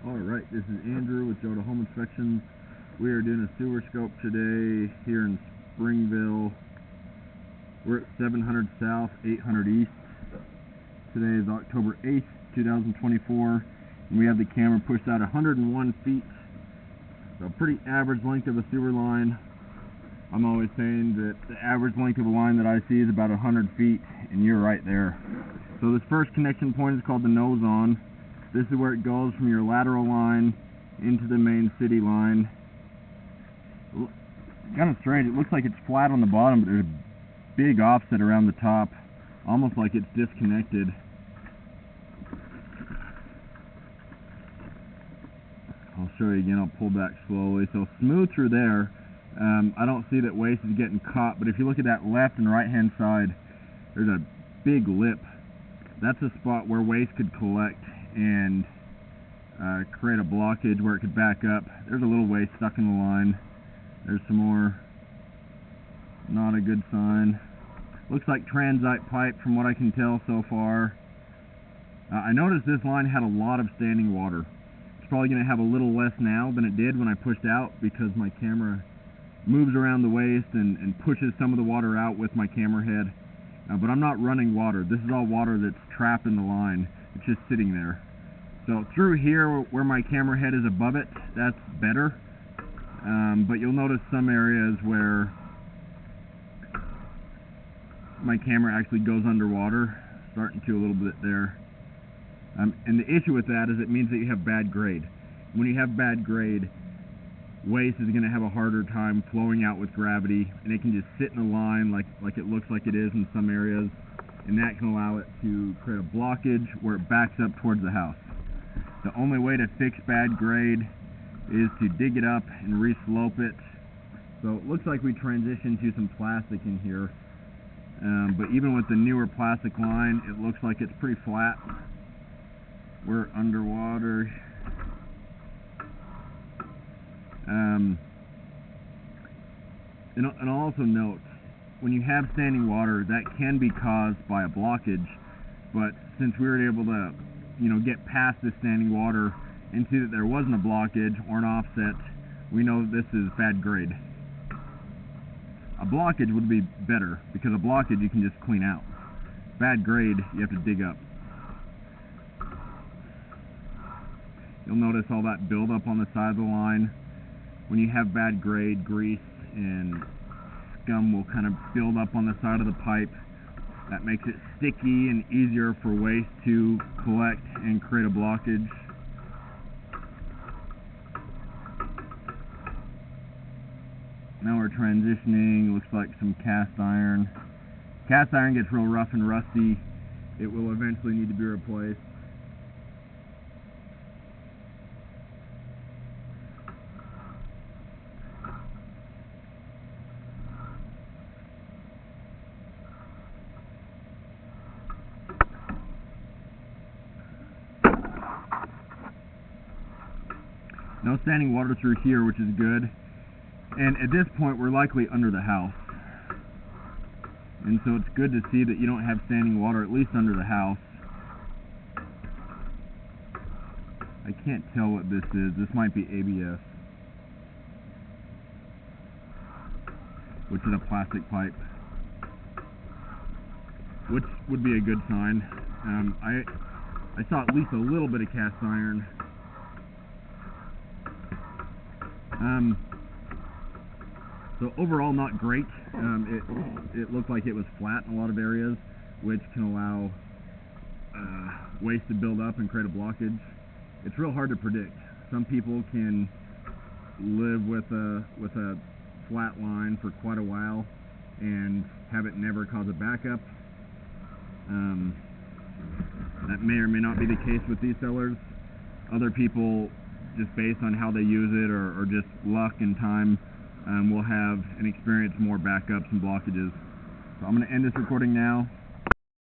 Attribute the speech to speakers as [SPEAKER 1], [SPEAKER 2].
[SPEAKER 1] Alright, this is Andrew with Joda Home Inspections. We are doing a sewer scope today here in Springville. We're at 700 South, 800 East. Today is October 8th, 2024. And we have the camera pushed out 101 feet. So a pretty average length of a sewer line. I'm always saying that the average length of a line that I see is about 100 feet, and you're right there. So this first connection point is called the nose on. This is where it goes from your lateral line into the main city line. Kind of strange, it looks like it's flat on the bottom, but there's a big offset around the top, almost like it's disconnected. I'll show you again, I'll pull back slowly. So smooth through there. I don't see that waste is getting caught, but if you look at that left and right hand side, there's a big lip. That's a spot where waste could collect and create a blockage where it could back up. There's a little waste stuck in the line. There's some more. Not a good sign. Looks like transite pipe from what I can tell so far. I noticed this line had a lot of standing water. It's probably going to have a little less now than it did when I pushed out, because my camera moves around the waste and pushes some of the water out with my camera head. But I'm not running water. This is all water that's trapped in the line. It's just sitting there. So through here where my camera head is above it, that's better. But you'll notice some areas where my camera actually goes underwater, starting to a little bit there. And the issue with that is it means that you have bad grade. When you have bad grade, waste is going to have a harder time flowing out with gravity, and it can just sit in a line like it looks like it is in some areas, and that can allow it to create a blockage where it backs up towards the house. The only way to fix bad grade is to dig it up and re-slope it. So it looks like we transitioned to some plastic in here, but even with the newer plastic line, it looks like it's pretty flat. We're underwater. And I'll also note, when you have standing water, that can be caused by a blockage, but since we were able to, get past this standing water and see that there wasn't a blockage or an offset, we know this is bad grade. A blockage would be better, because a blockage you can just clean out. Bad grade, you have to dig up. You'll notice all that buildup on the side of the line. When you have bad grade, grease and scum will kind of build up on the side of the pipe. That makes it sticky and easier for waste to collect and create a blockage. Now we're transitioning, looks like some cast iron. Cast iron gets real rough and rusty. It will eventually need to be replaced. No standing water through here, which is good. And at this point, we're likely under the house. And so it's good to see that you don't have standing water, at least under the house. I can't tell what this is. This might be ABS, which is a plastic pipe, which would be a good sign. I saw at least a little bit of cast iron. So overall, not great. It looked like it was flat in a lot of areas, which can allow waste to build up and create a blockage. It's real hard to predict. Some people can live with a flat line for quite a while and have it never cause a backup. That may or may not be the case with these cellars. Other people, just based on how they use it or just luck and time, will have and experience more backups and blockages. So I'm going to end this recording now.